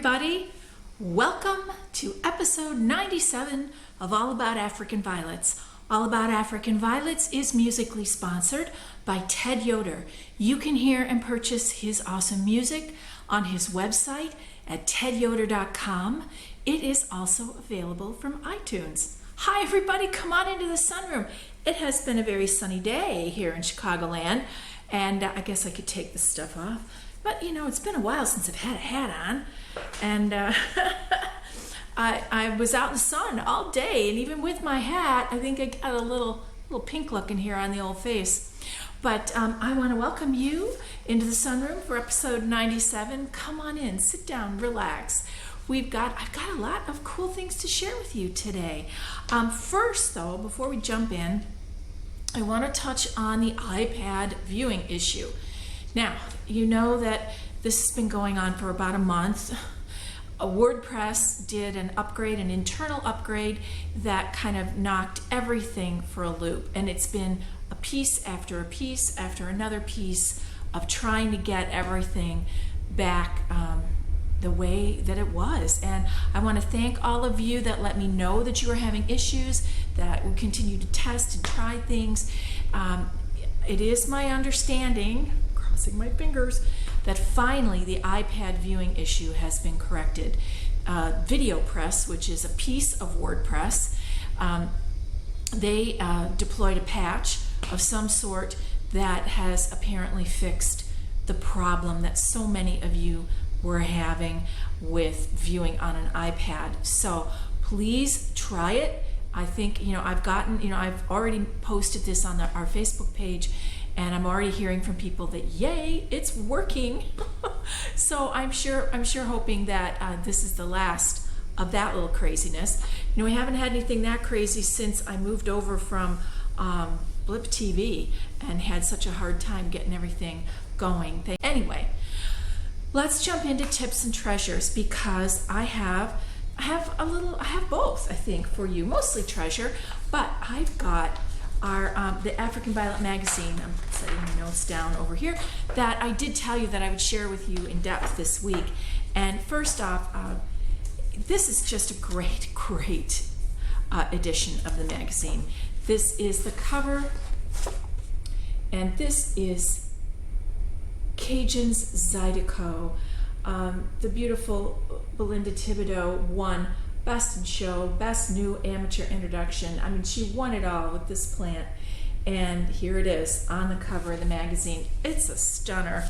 everybody. Welcome to episode 97 of All About African Violets. All About African Violets is musically sponsored by Ted Yoder. You can hear and purchase his awesome music on his website at tedyoder.com. It is also available from iTunes. Hi everybody, come on into the sunroom. It has been a very sunny day here in Chicagoland, and I guess I could take this stuff off. But you know, it's been a while since I've had a hat on, and I was out in the sun all day, and even with my hat, I think I got a little pink look in here on the old face. But I want to welcome you into the sunroom for episode 97. Come on in, sit down, relax. I've got a lot of cool things to share with you today. First, though, before we jump in, I want to touch on the iPad viewing issue. Now, you know that this has been going on for about a month. WordPress did an internal upgrade that kind of knocked everything for a loop. And it's been a piece after another piece of trying to get everything back the way that it was. And I want to thank all of you that let me know that you are having issues, that we continue to test and try things. It is my understanding, crossing my fingers, that finally the iPad viewing issue has been corrected. VideoPress, which is a piece of WordPress, they deployed a patch of some sort that has apparently fixed the problem that so many of you were having with viewing on an iPad. So please try it. I think, I've already posted this on our Facebook page, and I'm already hearing from people that, yay, it's working. So I'm sure hoping that this is the last of that little craziness. We haven't had anything that crazy since I moved over from Blip TV and had such a hard time getting everything going. Anyway, let's jump into tips and treasures, because I have both, I think, for you. Mostly treasure, but I've got the African Violet magazine. I'm setting my notes down over here that I did tell you that I would share with you in depth this week. And first off, this is just a great edition of the magazine. This is the cover, and this is Cajun's Zydeco. The beautiful Belinda Thibodeau won Best in Show, Best New Amateur Introduction. I mean, she won it all with this plant. And here it is on the cover of the magazine. It's a stunner.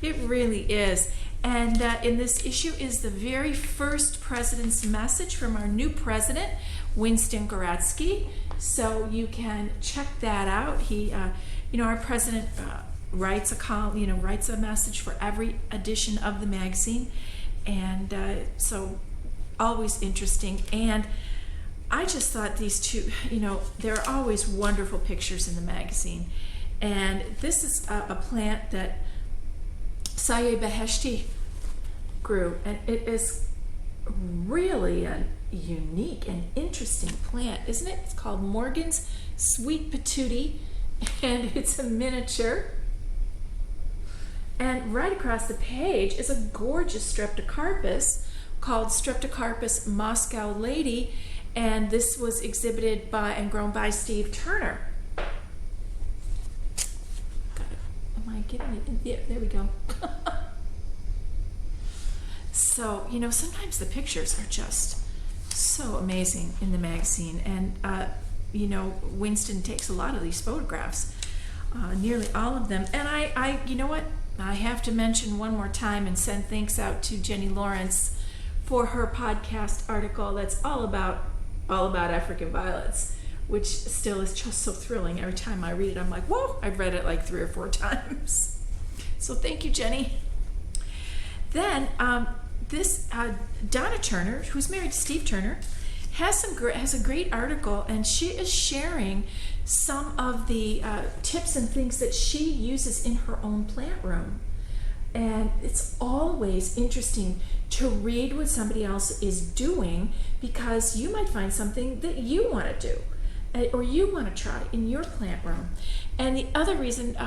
It really is. And in this issue is the very first president's message from our new president, Winston Gretzky. So you can check that out. He, our president writes a column, writes a message for every edition of the magazine. And so always interesting. And I just thought these two, there are always wonderful pictures in the magazine. And this is a plant that Sayeh Beheshti grew, and it is really a unique and interesting plant, isn't it? It's called Morgan's Sweet Patootie, and it's a miniature. And right across the page is a gorgeous Streptocarpus called Streptocarpus Moscow Lady, and this was exhibited by and grown by Steve Turner. Am I getting it? Yeah, there we go. So, sometimes the pictures are just so amazing in the magazine, and Winston takes a lot of these photographs, nearly all of them. And I you know what? I have to mention one more time and send thanks out to Jenny Lawrence for her podcast article that's all about African Violets, which still is just so thrilling. Every time I read it, I'm like, whoa, I've read it like 3 or 4 times. So thank you, Jenny. Then this Donna Turner, who's married to Steve Turner, has a great article, and she is sharing some of the tips and things that she uses in her own plant room. And it's always interesting to read what somebody else is doing, because you might find something that you want to do or you want to try in your plant room. And the other reason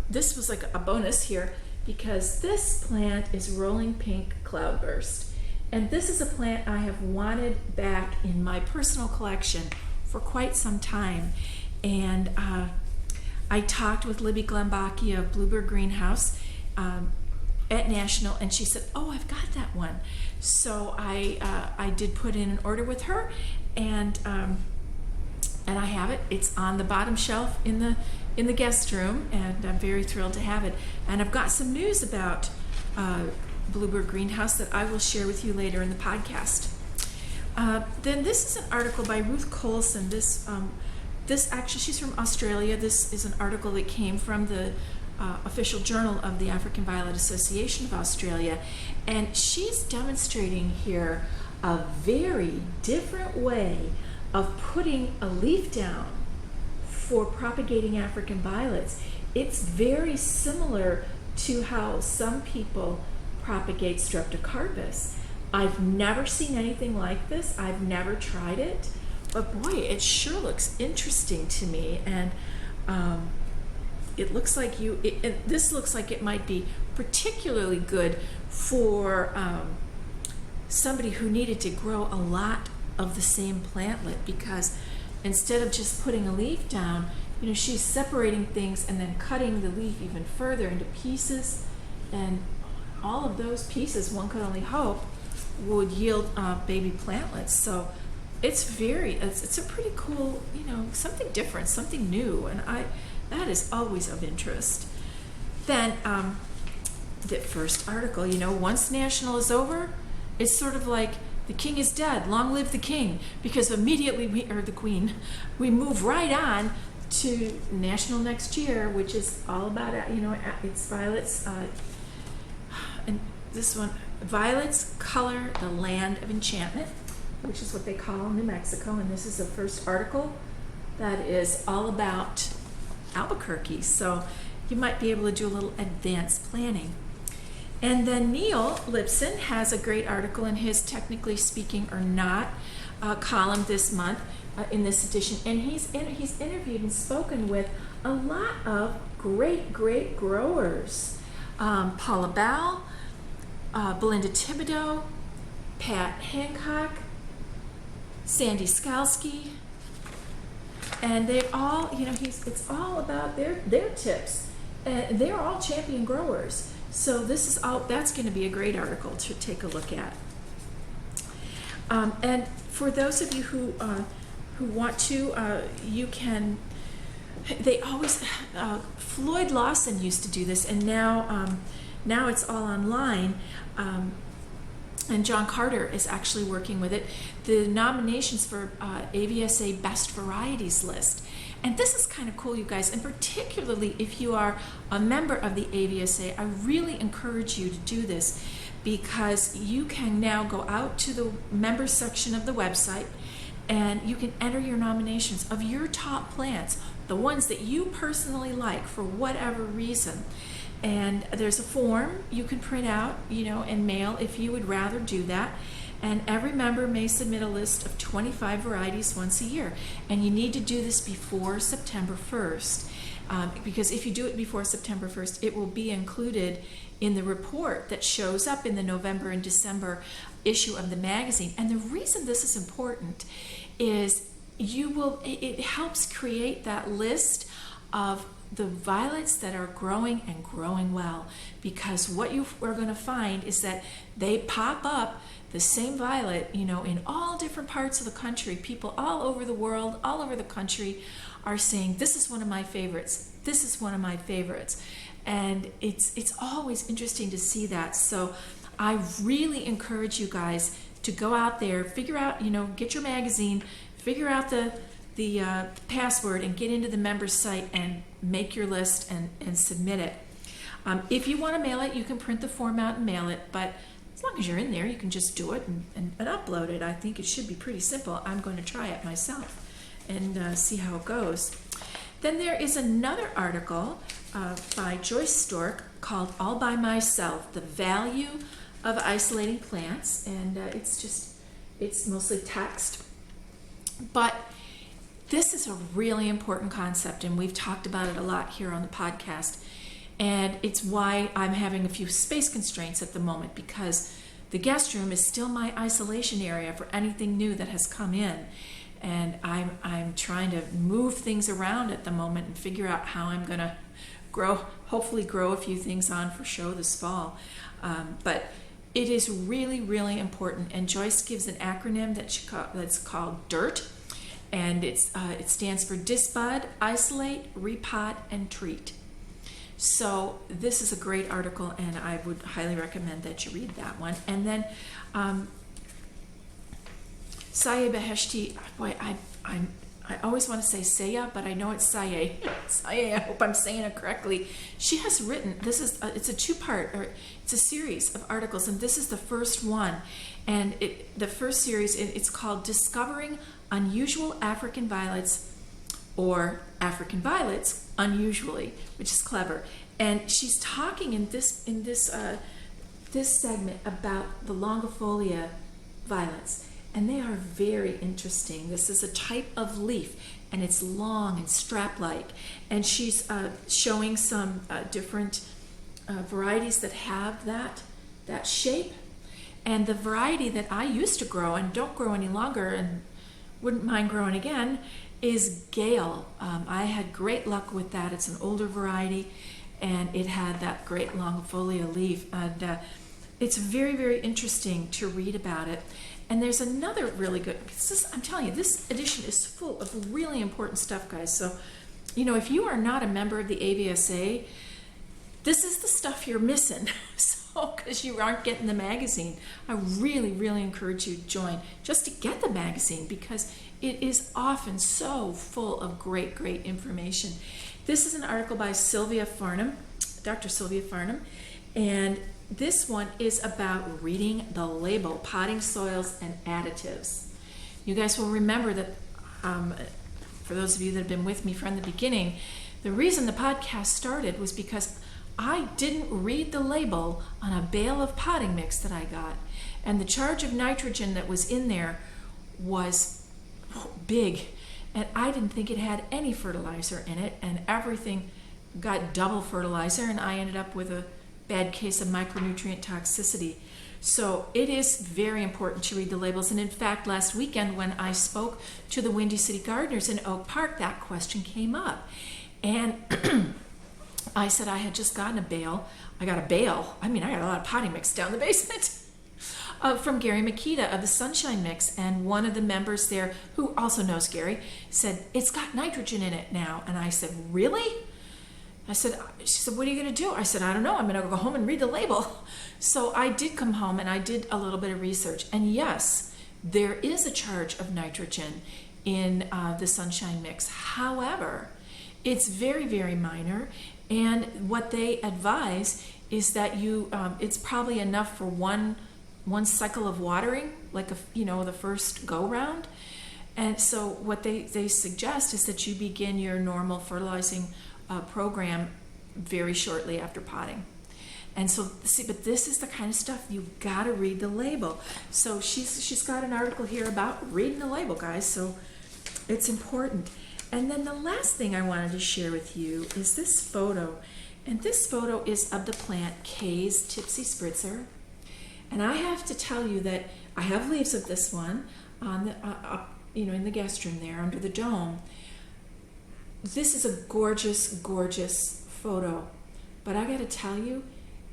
this was like a bonus here, because this plant is Rolling Pink Cloudburst. And this is a plant I have wanted back in my personal collection for quite some time. And I talked with Libby Glembaki of Bluebird Greenhouse at National, and she said, "Oh, I've got that one." So I did put in an order with her, and I have it. It's on the bottom shelf in the guest room, and I'm very thrilled to have it. And I've got some news about Bluebird Greenhouse that I will share with you later in the podcast. Then this is an article by Ruth Colson. This actually, she's from Australia. This is an article that came from the official journal of the African Violet Association of Australia, and she's demonstrating here a very different way of putting a leaf down for propagating African violets. It's very similar to how some people propagate Streptocarpus. I've never seen anything like this. I've never tried it, but boy, it sure looks interesting to me. And it looks like this looks like it might be particularly good for somebody who needed to grow a lot of the same plantlet, because instead of just putting a leaf down, she's separating things and then cutting the leaf even further into pieces, and all of those pieces, one could only hope, would yield baby plantlets. So it's a pretty cool, something different, something new, and that is always of interest. Then the first article, once National is over, it's sort of like the king is dead, long live the king, because immediately or the queen, we move right on to National next year, which is all about, it's violets, and this one, Violets Color the Land of Enchantment, which is what they call New Mexico, and this is the first article that is all about Albuquerque, so you might be able to do a little advanced planning. And then Neil Lipson has a great article in his Technically Speaking or Not column this month in this edition, and he's interviewed and spoken with a lot of great growers. Paula Bell, Belinda Thibodeau, Pat Hancock, Sandy Skalski, and they all, it's all about their tips. They're all champion growers. So that's going to be a great article to take a look at. And for those of you who want to, you can. They always Floyd Lawson used to do this, and now it's all online. And John Carter is actually working with it. The nominations for AVSA Best Varieties list. And this is kind of cool, you guys, and particularly if you are a member of the AVSA, I really encourage you to do this, because you can now go out to the members section of the website and you can enter your nominations of your top plants, the ones that you personally like for whatever reason. And there's a form you can print out, and mail if you would rather do that. And every member may submit a list of 25 varieties once a year. And you need to do this before September 1st. Because if you do it before September 1st, it will be included in the report that shows up in the November and December issue of the magazine. And the reason this is important is it helps create that list of the violets that are growing and growing well, because what you are going to find is that they pop up, the same violet, in all different parts of the country. People all over the world, all over the country are saying, this is one of my favorites, this is one of my favorites. And it's always interesting to see that. So I really encourage you guys to go out there, figure out, get your magazine, figure out the password, and get into the members site and make your list and submit it. If you want to mail it, you can print the form out and mail it, but as long as you're in there, you can just do it and upload it. I think it should be pretty simple. I'm going to try it myself and see how it goes. Then there is another article by Joyce Stork called All by Myself, The Value of Isolating Plants, and it's mostly text. But this is a really important concept, and we've talked about it a lot here on the podcast. And it's why I'm having a few space constraints at the moment, because the guest room is still my isolation area for anything new that has come in. And I'm trying to move things around at the moment and figure out how I'm going to hopefully grow a few things on for show this fall. But it is really, really important. And Joyce gives an acronym that's called DIRT. And it stands for Disbud, Isolate, Repot, and Treat. So this is a great article, and I would highly recommend that you read that one. And then Saya Beheshti, boy, I always want to say Saya, but I know it's Saya. Saya, I hope I'm saying it correctly. She has written, it's a two-part, or it's a series of articles, and this is the first one. And the first series, it's called Discovering Unusual African Violets, or African Violets Unusually, which is clever. And she's talking in this segment about the longifolia violets. And they are very interesting. This is a type of leaf, and it's long and strap-like. And she's showing some different varieties that have that shape. And the variety that I used to grow and don't grow any longer and wouldn't mind growing again is Gale. I had great luck with that. It's an older variety, and it had that great longifolia leaf. And it's very, very interesting to read about it. And there's another really good, I'm telling you, this edition is full of really important stuff, guys. So, if you are not a member of the AVSA, this is the stuff you're missing. So, because you aren't getting the magazine, I really, really encourage you to join just to get the magazine, because it is often so full of great, great information. This is an article by Sylvia Farnham, Dr. Sylvia Farnham, and this one is about reading the label, potting soils and additives. You guys will remember that, for those of you that have been with me from the beginning, the reason the podcast started was because I didn't read the label on a bale of potting mix that I got. And the charge of nitrogen that was in there was big. And I didn't think it had any fertilizer in it. And everything got double fertilizer, and I ended up with a bad case of micronutrient toxicity. So it is very important to read the labels. And in fact, last weekend when I spoke to the Windy City Gardeners in Oak Park, that question came up. And I said I had just gotten a bale. I got a lot of potting mix down the basement from Gary Makita of the Sunshine Mix. And one of the members there, who also knows Gary, said, it's got nitrogen in it now. And I said, really? She said, what are you going to do? I said, I don't know. I'm going to go home and read the label. So I did come home and I did a little bit of research. And yes, there is a charge of nitrogen in the Sunshine Mix. However, it's very, very minor. And what they advise is that it's probably enough for one cycle of watering, like the first go round. And so what they suggest is that you begin your normal fertilizing program very shortly after potting. And so, but this is the kind of stuff you've got to read the label. So she's got an article here about reading the label, guys. So it's important. And then the last thing I wanted to share with you is this photo. And this photo is of the plant Kay's Tipsy Spritzer. And I have to tell you that I have leaves of this one on the in the guest room there under the dome. This is a gorgeous, gorgeous photo. But I got to tell you,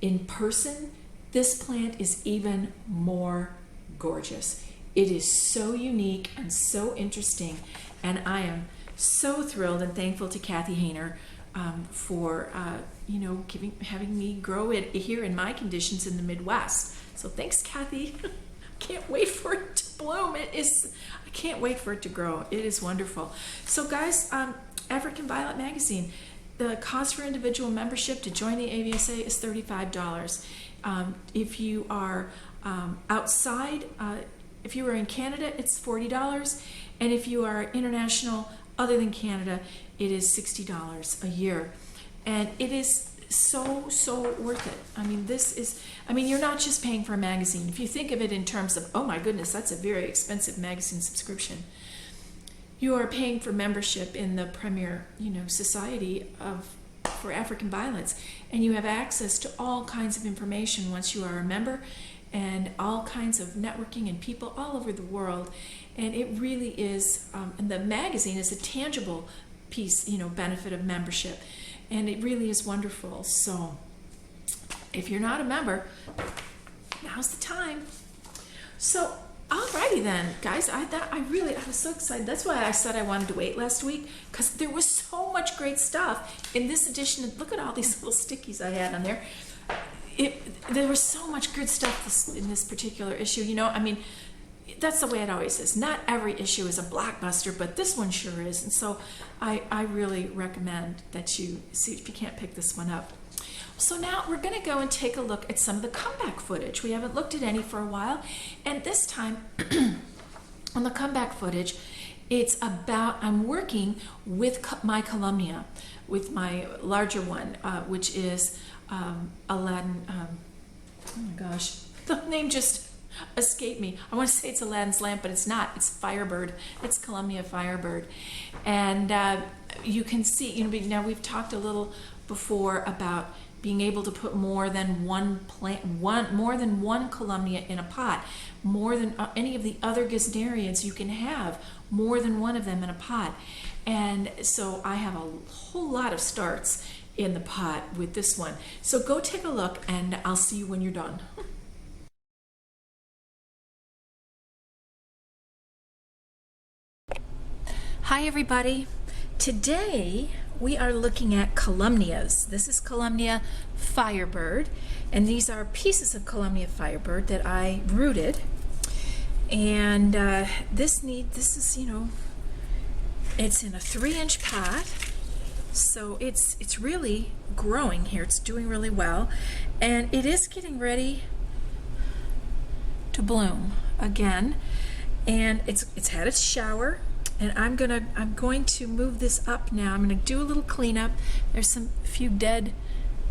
in person, this plant is even more gorgeous. It is so unique and so interesting. And I am so thrilled and thankful to Kathy Hayner for having me grow it here in my conditions in the Midwest. So thanks, Kathy. Can't wait for it to bloom. I can't wait for it to grow. It is wonderful. So guys, African Violet Magazine, the cost for individual membership to join the AVSA is $35. If you are outside, if you are in Canada, it's $40. And if you are international other than Canada, it is $60 a year. And it is so worth it. You're not just paying for a magazine. If you think of it in terms of, oh my goodness, that's a very expensive magazine subscription, you are paying for membership in the premier, society of for African violets, and you have access to all kinds of information once you are a member, and all kinds of networking and people all over the world. And it really is, and the magazine is a tangible piece, benefit of membership, and it really is wonderful. So if you're not a member, now's the time. So alrighty then, guys, I was so excited. That's why I said I wanted to wait last week, because there was so much great stuff in this edition. Look at all these little stickies I had on there. There was so much good stuff in this particular issue. That's the way it always is. Not every issue is a blockbuster, but this one sure is. And so I really recommend that you see if you can't pick this one up. So now we're going to go and take a look at some of the comeback footage. We haven't looked at any for a while. And this time, on the comeback footage, it's about, I'm working with my columnia, with my larger one, which is Aladdin. Oh my gosh, the name just escaped me. I want to say it's Aladdin's Lamp, but it's not. It's Firebird. It's Columnia Firebird. And you can see, now we've talked a little before about being able to put more than one columnia in a pot. More than any of the other Gesnerians, you can have more than one of them in a pot. And so I have a whole lot of starts in the pot with this one. So go take a look, and I'll see you when you're done. Hi everybody. Today we are looking at columnias. This is Columnia Firebird, and these are pieces of Columnia Firebird that I rooted. And this is, it's in a 3-inch pot, so it's really growing here. It's doing really well, and it is getting ready to bloom again. And it's had its shower. And I'm going to move this up now. I'm going to do a little cleanup. There's a few dead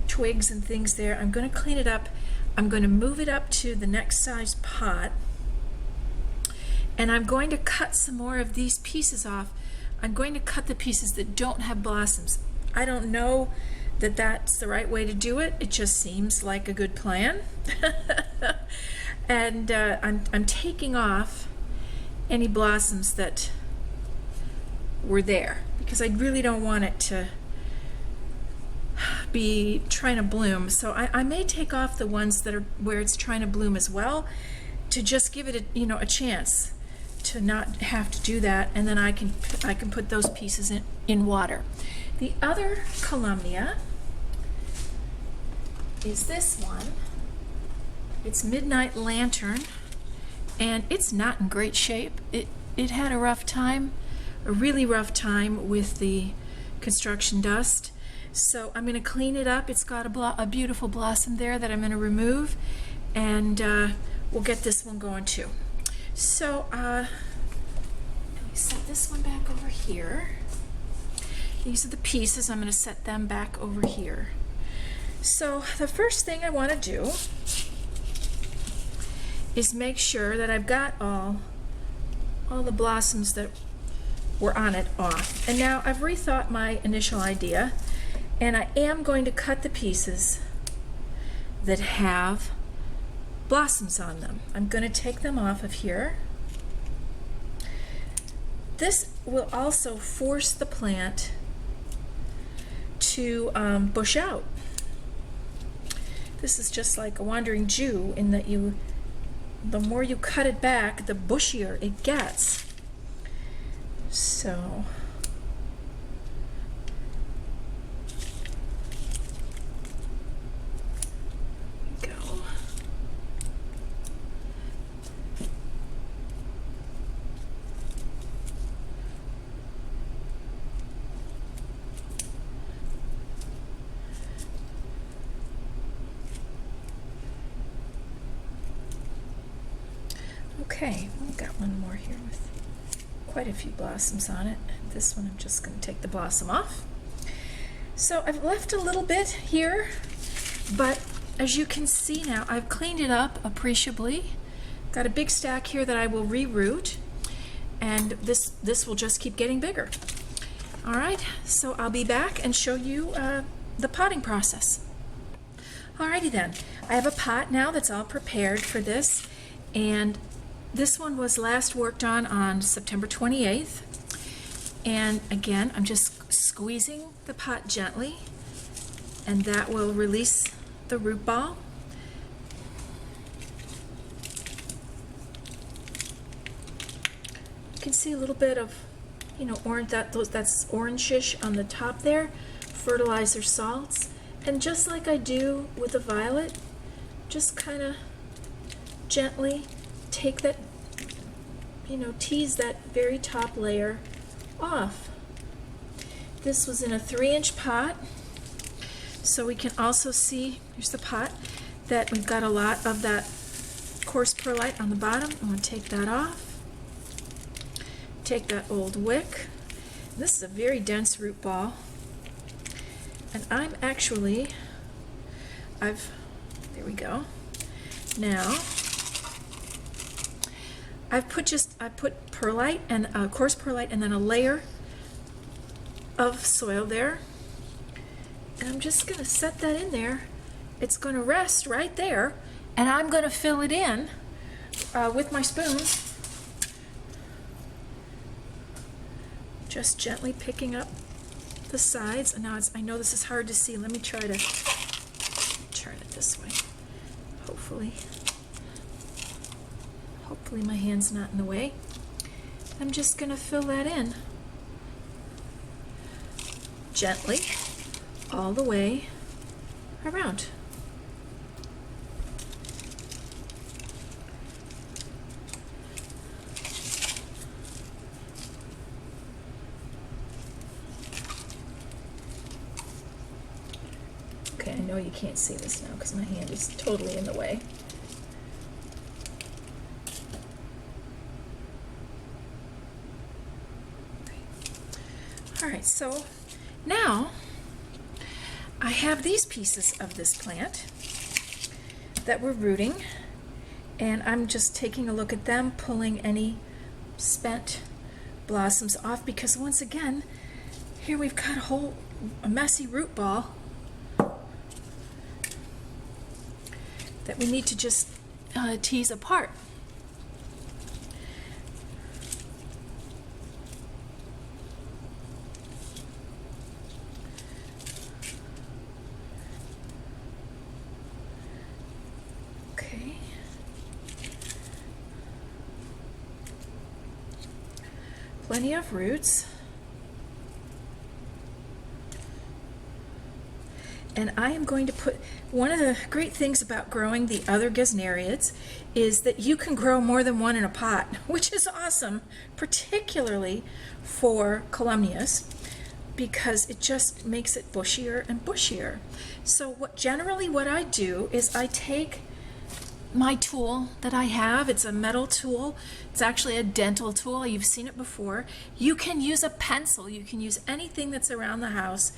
twigs and things there. I'm going to clean it up. I'm going to move it up to the next size pot. And I'm going to cut some more of these pieces off. I'm going to cut the pieces that don't have blossoms. I don't know that that's the right way to do it. It just seems like a good plan. And I'm taking off any blossoms that were there, because I really don't want it to be trying to bloom. So I may take off the ones that are where it's trying to bloom as well, to just give it a chance to not have to do that, and then I can put those pieces in water. The other columnia is this one. It's Midnight Lantern, and it's not in great shape. It had a rough time. A really rough time with the construction dust. So I'm going to clean it up. It's got a beautiful blossom there that I'm going to remove, and we'll get this one going too. So let me set this one back over here. These are the pieces. I'm going to set them back over here. So the first thing I want to do is make sure that I've got all the blossoms that were on it off. And now I've rethought my initial idea, and I am going to cut the pieces that have blossoms on them. I'm going to take them off of here. This will also force the plant to bush out. This is just like a wandering Jew, in that the more you cut it back, the bushier it gets. So go. Okay, we've got one more here with quite a few blossoms on it. This one I'm just going to take the blossom off. So I've left a little bit here, but as you can see now, I've cleaned it up appreciably. Got a big stack here that I will reroot, and this will just keep getting bigger. All right, so I'll be back and show you the potting process. Alrighty then, I have a pot now that's all prepared for this, and this one was last worked on September 28th. And again, I'm just squeezing the pot gently, and that will release the root ball. You can see a little bit of, orange, that's orangish on the top there, fertilizer salts. And just like I do with the violet, just kind of gently take that, tease that very top layer off. This was in a 3-inch pot, so we can also see, here's the pot, that we've got a lot of that coarse perlite on the bottom. I'm going to take that off. Take that old wick. This is a very dense root ball. And I'm actually, there we go. Now, I put perlite and coarse perlite and then a layer of soil there. And I'm just going to set that in there. It's going to rest right there, and I'm going to fill it in with my spoon. Just gently picking up the sides. And now I know this is hard to see. Let me try to turn it this way. Hopefully my hand's not in the way. I'm just going to fill that in gently all the way around. Okay, I know you can't see this now because my hand is totally in the way. All right, so now I have these pieces of this plant that we're rooting, and I'm just taking a look at them, pulling any spent blossoms off, because once again, here we've got a messy root ball that we need to just tease apart. Okay. Plenty of roots. And I am going to put, one of the great things about growing the other gesneriads is that you can grow more than one in a pot, which is awesome, particularly for calumnias, because it just makes it bushier and bushier. So generally what I do is I take my tool that I have. It's a metal tool. It's actually a dental tool. You've seen it before. You can use a pencil. You can use anything that's around the house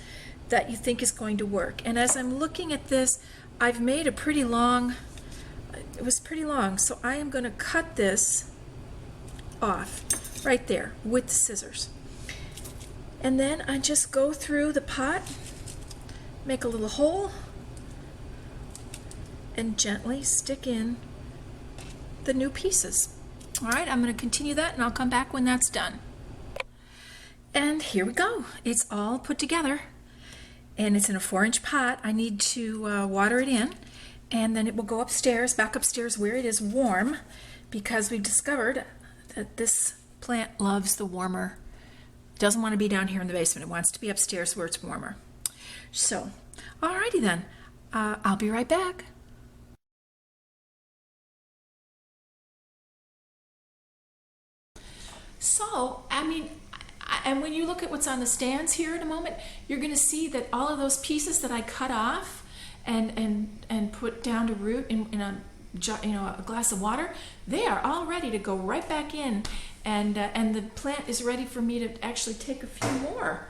that you think is going to work. And as I'm looking at this, I've made a pretty long, it was pretty long, so I am going to cut this off right there with the scissors. And then I just go through the pot, make a little hole, and gently stick in the new pieces. All right, I'm going to continue that, and I'll come back when that's done. And here we go. It's all put together. And it's in a 4-inch pot. I need to water it in, and then it will go upstairs, back upstairs where it is warm, because we've discovered that this plant loves the warmer. It doesn't want to be down here in the basement. It wants to be upstairs where it's warmer. So, alrighty then. I'll be right back. So, and when you look at what's on the stands here in a moment, you're going to see that all of those pieces that I cut off and put down to root in a glass of water, they are all ready to go right back in, and the plant is ready for me to actually take a few more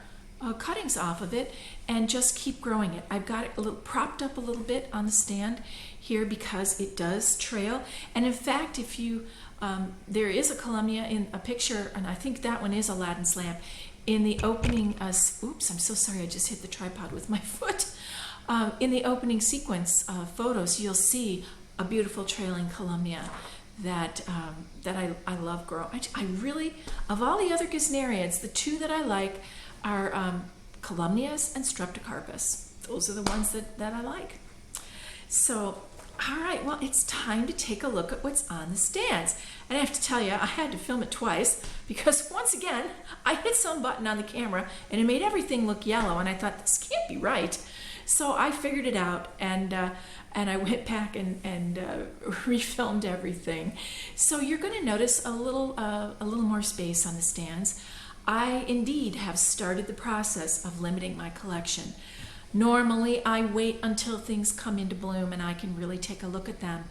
cuttings off of it and just keep growing it. I've got it a little propped up a little bit on the stand here because it does trail, and in fact, if you there is a calumnia in a picture, and I think that one is Aladdin's lamp, in the opening, oops, I'm so sorry, I just hit the tripod with my foot. In the opening sequence photos, you'll see a beautiful trailing Columnia that I love growing. I really, of all the other Gesneriads, the two that I like are Columnias and Streptocarpus. Those are the ones that I like. So, all right, well, it's time to take a look at what's on the stands. And I have to tell you, I had to film it twice because once again, I hit some button on the camera and it made everything look yellow, and I thought, this can't be right. So I figured it out, and I went back and refilmed everything. So you're going to notice a little more space on the stands. I indeed have started the process of limiting my collection. Normally, I wait until things come into bloom and I can really take a look at them,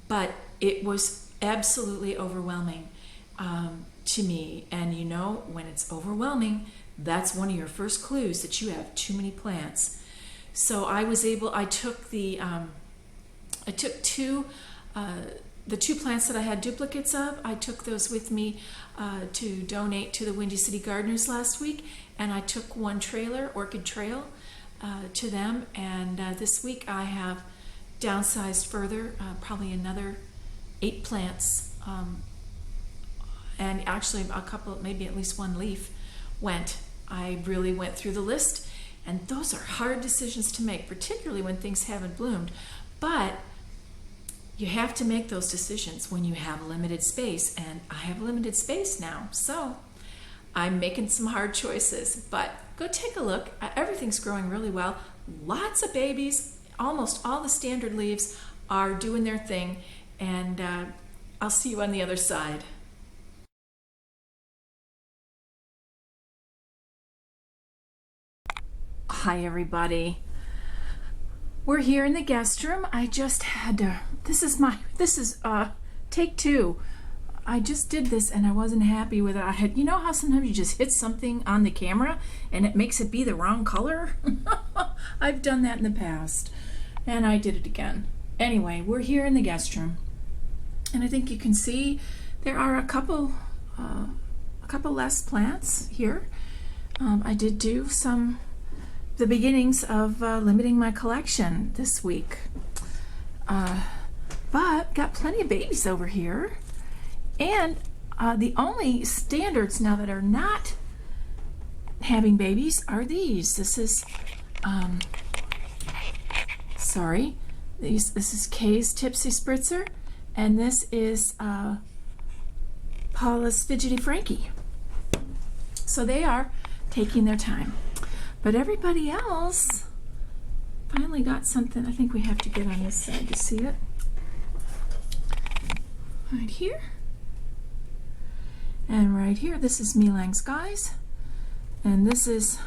but it was absolutely overwhelming to me. And you know, when it's overwhelming, that's one of your first clues that you have too many plants. So I took the two plants that I had duplicates of. I took those with me to donate to the Windy City Gardeners last week, and I took one trailer, Orchid Trail, to them. And this week I have downsized further, probably another 8 plants, and actually a couple, maybe at least one leaf went. I really went through the list. And those are hard decisions to make, particularly when things haven't bloomed. But you have to make those decisions when you have limited space. And I have limited space now. So I'm making some hard choices. But go take a look. Everything's growing really well. Lots of babies. Almost all the standard leaves are doing their thing. And I'll see you on the other side. Hi everybody. We're here in the guest room. I just had to, this is take 2. I just did this and I wasn't happy with it. You know how sometimes you just hit something on the camera and it makes it be the wrong color? I've done that in the past and I did it again. Anyway, we're here in the guest room and I think you can see there are a couple less plants here. I did do the beginnings of limiting my collection this week. But got plenty of babies over here. And the only standards now that are not having babies are these. This is, this is Kay's Tipsy Spritzer, and this is Paula's Fidgety Frankie. So they are taking their time. But everybody else finally got something. I think we have to get on this side to see it. Right here. And right here, this is Milang Skies. And this is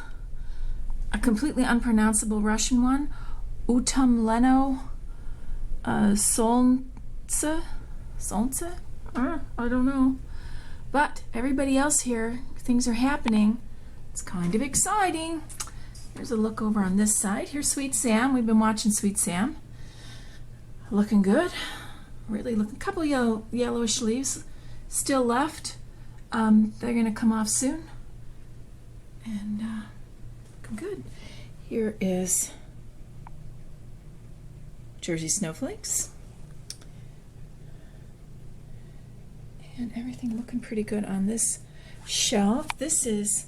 a completely unpronounceable Russian one. Utomleno Solnce? I don't know. But everybody else here, things are happening. It's kind of exciting. Here's a look over on this side. Here's Sweet Sam. We've been watching Sweet Sam. Looking good. Really looking. A couple yellowish leaves still left. They're going to come off soon. And looking good. Here is Jersey Snowflakes. And everything looking pretty good on this shelf. This is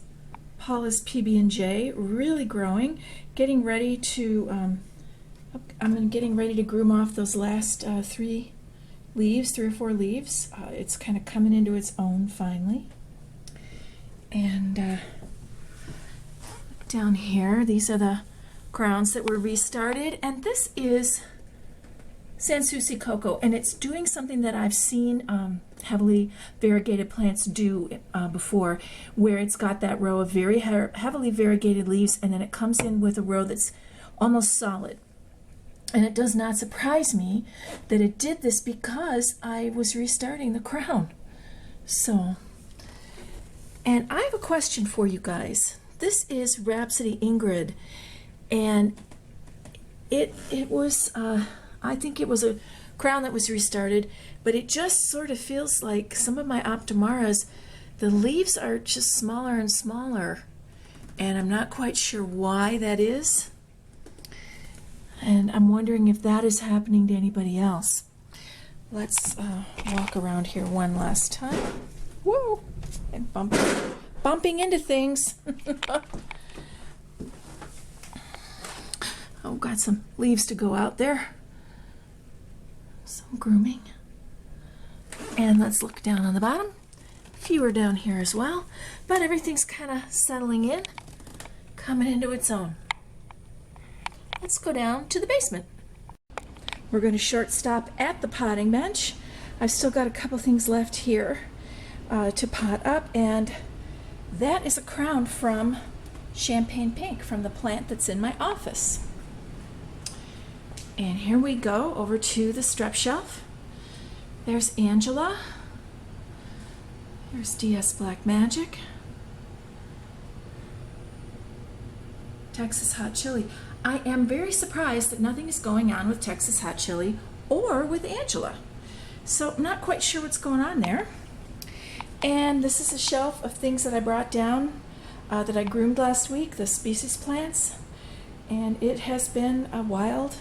Paula's PB&J, really growing, getting ready to, getting ready to groom off those last 3 or 4 leaves. It's kind of coming into its own finally. And down here, these are the crowns that were restarted, and this is Sanssouci Coco, and it's doing something that I've seen heavily variegated plants do before, where it's got that row of very heavily variegated leaves, and then it comes in with a row that's almost solid. And it does not surprise me that it did this because I was restarting the crown. So, and I have a question for you guys. This is Rhapsody Ingrid, and it was I think it was a crown that was restarted, but it just sort of feels like some of my Optimaras, the leaves are just smaller and smaller, and I'm not quite sure why that is. And I'm wondering if that is happening to anybody else. Let's walk around here one last time. Whoa! And bumping into things. Oh, got some leaves to go out there. Some grooming. And let's look down on the bottom. Fewer down here as well. But everything's kind of settling in, coming into its own. Let's go down to the basement. We're going to short stop at the potting bench. I've still got a couple things left here to pot up, and that is a crown from Champagne Pink, from the plant that's in my office. And here we go over to the strep shelf. There's Angela. There's DS Black Magic. Texas Hot Chili. I am very surprised that nothing is going on with Texas Hot Chili or with Angela. So I'm not quite sure what's going on there. And this is a shelf of things that I brought down that I groomed last week, the species plants. And it has been a wild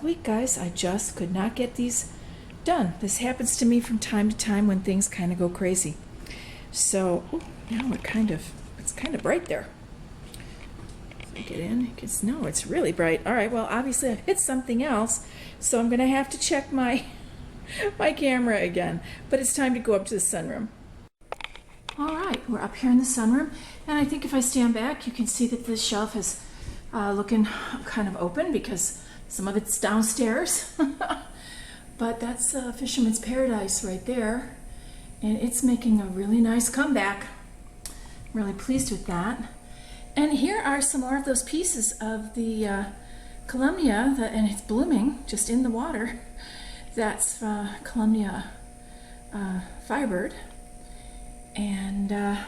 week, guys. I just could not get these done. This happens to me from time to time when things kind of go crazy. So now it's kind of bright there. Get in, because no, it's really bright. All right, well, obviously I've hit something else, so I'm gonna have to check my camera again. But it's time to go up to the sunroom. All right, we're up here in the sunroom, and I think if I stand back, you can see that this shelf is looking kind of open because some of it's downstairs. But that's Fisherman's Paradise right there, and it's making a really nice comeback. I'm really pleased with that. And here are some more of those pieces of the Columnia, and it's blooming just in the water. That's Columnia Firebird. And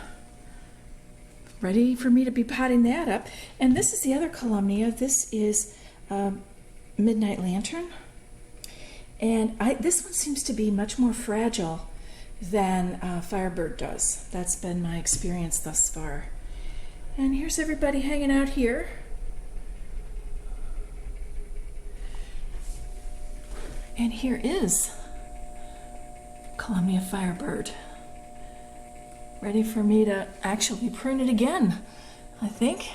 ready for me to be potting that up. And this is the other Columnia. This is Midnight Lantern. And this one seems to be much more fragile than Firebird does. That's been my experience thus far. And here's everybody hanging out here. And here is Columnia Firebird. Ready for me to actually prune it again, I think.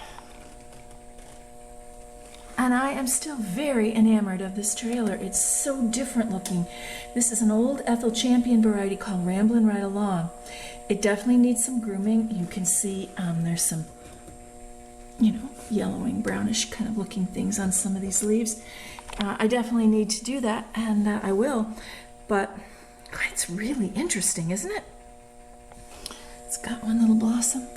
And I am still very enamored of this trailer. It's so different looking. This is an old Ethel Champion variety called Ramblin' Right Along. It definitely needs some grooming. You can see there's some yellowing, brownish kind of looking things on some of these leaves. I definitely need to do that, and I will, but it's really interesting, isn't it? It's got one little blossom.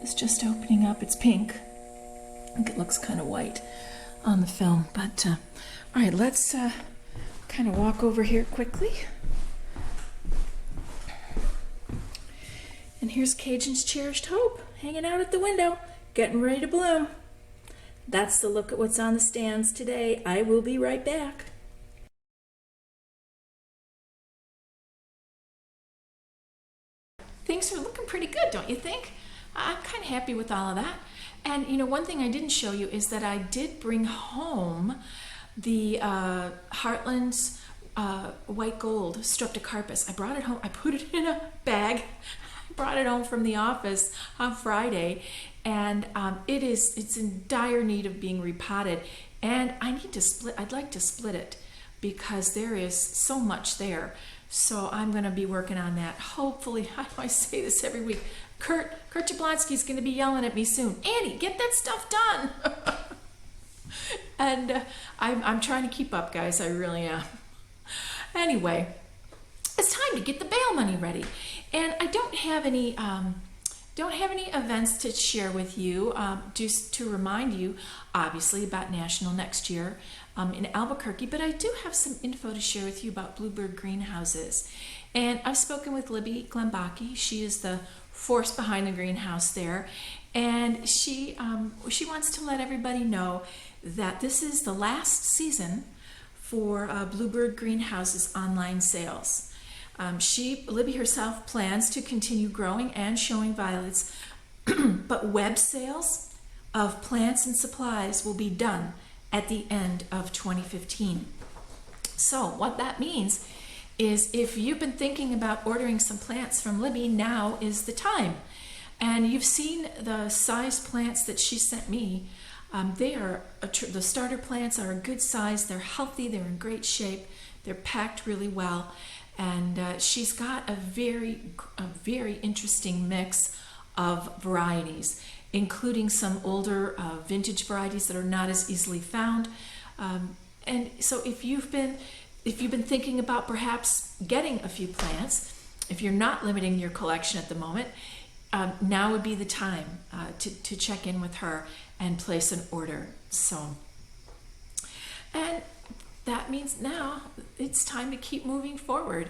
It's just opening up. It's pink. I think it looks kind of white on the film, but all right, let's kind of walk over here quickly. And here's Cajun's Cherished Hope hanging out at the window, getting ready to bloom. That's the look at what's on the stands today. I will be right back. Things are looking pretty good, don't you think? I'm kind of happy with all of that. And one thing I didn't show you is that I did bring home the Heartland's white gold streptocarpus. I brought it home. I put it in a bag. I brought it home from the office on Friday, and it's in dire need of being repotted. And I'd like to split it because there is so much there. So I'm going to be working on that. Hopefully, I say this every week. Kurt Jablonski's going to be yelling at me soon. Annie, get that stuff done. And I'm trying to keep up, guys. I really am. Anyway, it's time to get the bail money ready. And I don't have any events to share with you. Just to remind you, obviously, about National next year in Albuquerque. But I do have some info to share with you about Bluebird greenhouses. And I've spoken with Libby Glembaki. She is the force behind the greenhouse there, and she wants to let everybody know that this is the last season for Bluebird Greenhouse's online sales. Libby herself plans to continue growing and showing violets, but web sales of plants and supplies will be done at the end of 2015. So what that means is if you've been thinking about ordering some plants from Libby, now is the time. And you've seen the size plants that she sent me. The starter plants are a good size. They're healthy. They're in great shape. They're packed really well. And she's got a very interesting mix of varieties, including some older vintage varieties that are not as easily found. And so if you've been thinking about perhaps getting a few plants, if you're not limiting your collection at the moment, now would be the time to check in with her and place an order. And that means now it's time to keep moving forward.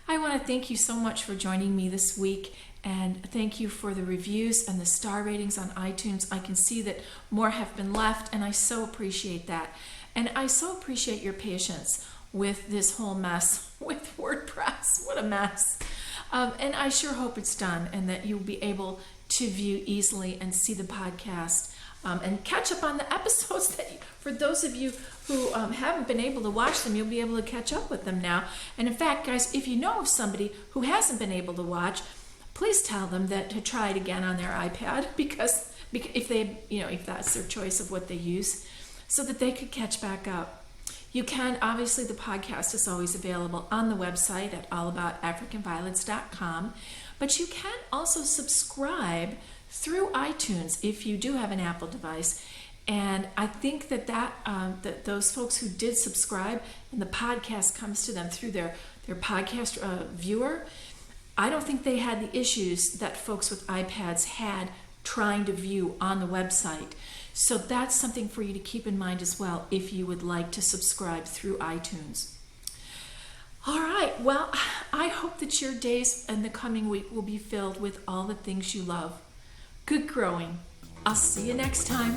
I want to thank you so much for joining me this week, and thank you for the reviews and the star ratings on iTunes. I can see that more have been left, and I so appreciate that. And I so appreciate your patience with this whole mess with WordPress. What a mess. And I sure hope it's done and that you'll be able to view easily and see the podcast and catch up on the episodes for those of you who haven't been able to watch them, you'll be able to catch up with them now. And in fact, guys, if you know of somebody who hasn't been able to watch, please tell them that to try it again on their iPad because if that's their choice of what they use, so that they could catch back up. You can, obviously, the podcast is always available on the website at allaboutafricanviolets.com, but you can also subscribe through iTunes if you do have an Apple device. And I think that those folks who did subscribe and the podcast comes to them through their podcast viewer, I don't think they had the issues that folks with iPads had trying to view on the website. So that's something for you to keep in mind as well if you would like to subscribe through iTunes. All right, well, I hope that your days and the coming week will be filled with all the things you love. Good growing. I'll see you next time.